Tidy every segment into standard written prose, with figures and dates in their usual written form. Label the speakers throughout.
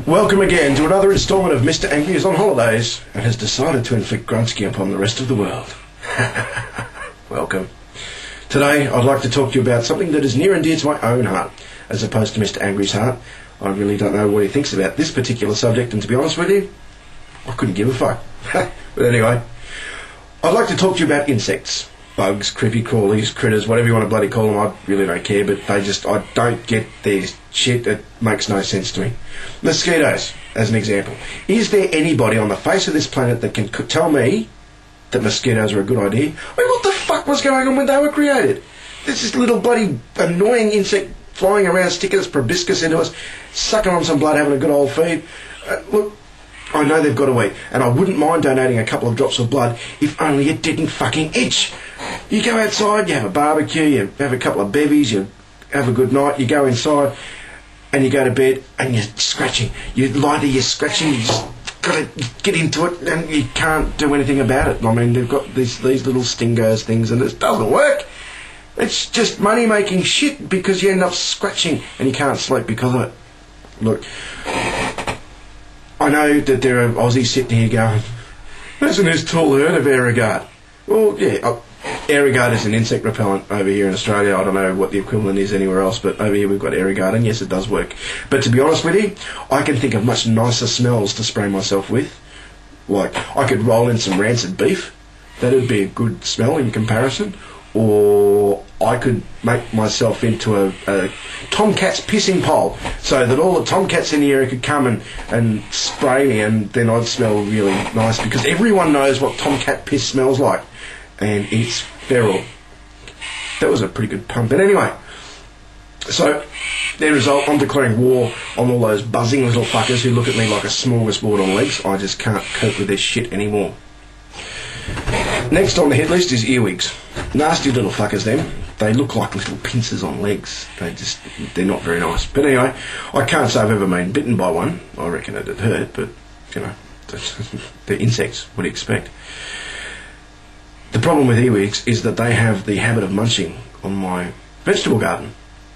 Speaker 1: Welcome again to another instalment of Mr. Angry is on holidays and has decided to inflict Gruntski upon the rest of the world. Welcome. Today I'd like to talk to you about something that is near and dear to my own heart, as opposed to Mr. Angry's heart. I really don't know what he thinks about this particular subject, and to be honest with you, I couldn't give a fuck. But anyway, I'd like to talk to you about insects. Bugs, creepy crawlies, critters, whatever you want to bloody call them, I really don't care, but I don't get their shit. It makes no sense to me. Mosquitoes, as an example. Is there anybody on the face of this planet that can tell me that mosquitoes are a good idea? I mean, what the fuck was going on when they were created? There's this little bloody annoying insect flying around, sticking its proboscis into us, sucking on some blood, having a good old feed. Look, I know they've got to eat, and I wouldn't mind donating a couple of drops of blood if only it didn't fucking itch. You go outside, you have a barbecue, you have a couple of bevies, you have a good night, you go inside and you go to bed and you're scratching. You lie there, you're scratching, you just got to get into it and you can't do anything about it. I mean, they've got these little stingers things and it doesn't work. It's just money-making shit because you end up scratching and you can't sleep because of it. Look, I know that there are Aussies sitting here going, hasn't this tool heard of AngryAussie? Well, yeah, AngryAussie is an insect repellent over here in Australia. I don't know what the equivalent is anywhere else, but over here we've got AngryAussie, and yes, it does work. But to be honest with you, I can think of much nicer smells to spray myself with. Like, I could roll in some rancid beef. That'd be a good smell in comparison. Or I could make myself into a tomcat's pissing pole so that all the tomcats in the area could come and spray me, and then I'd smell really nice because everyone knows what tomcat piss smells like, and it's feral. That was a pretty good pun. But anyway, so the result, I'm declaring war on all those buzzing little fuckers who look at me like a smorgasbord on legs. I just can't cope with this shit anymore. Next on the hit list is earwigs. Nasty little fuckers, them. They look like little pincers on legs. They're not very nice. But anyway, I can't say I've ever been bitten by one. I reckon it'd hurt, but, you know, they're insects. What do you expect? The problem with earwigs is that they have the habit of munching on my vegetable garden.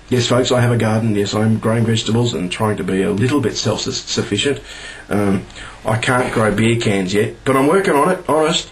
Speaker 1: Yes, folks, I have a garden. Yes, I'm growing vegetables and trying to be a little bit self-sufficient. I can't grow beer cans yet, but I'm working on it, honest.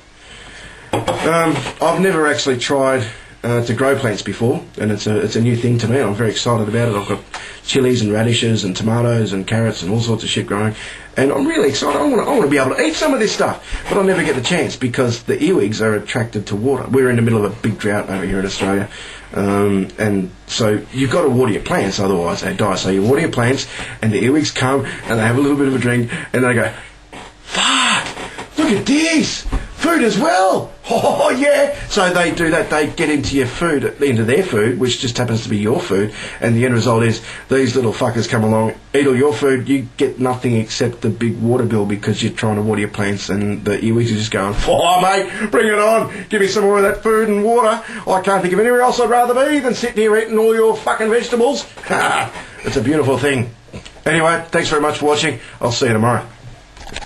Speaker 1: I've never actually tried to grow plants before, and it's a new thing to me. I'm very excited about it. I've got chilies and radishes and tomatoes and carrots and all sorts of shit growing, and I'm really excited. I want to be able to eat some of this stuff, but I'll never get the chance because the earwigs are attracted to water. We're in the middle of a big drought over here in Australia, and so you've got to water your plants, otherwise they die. So you water your plants, and the earwigs come and they have a little bit of a drink, and they go, "Fuck! Look at this! Food as well!" Oh yeah! So they do that. They get into your food, into their food, which just happens to be your food, and the end result is these little fuckers come along, eat all your food. You get nothing except the big water bill because you're trying to water your plants, and the earwigs are just going, "Oh mate, bring it on! Give me some more of that food and water. I can't think of anywhere else I'd rather be than sitting here eating all your fucking vegetables." It's a beautiful thing. Anyway, thanks very much for watching. I'll see you tomorrow.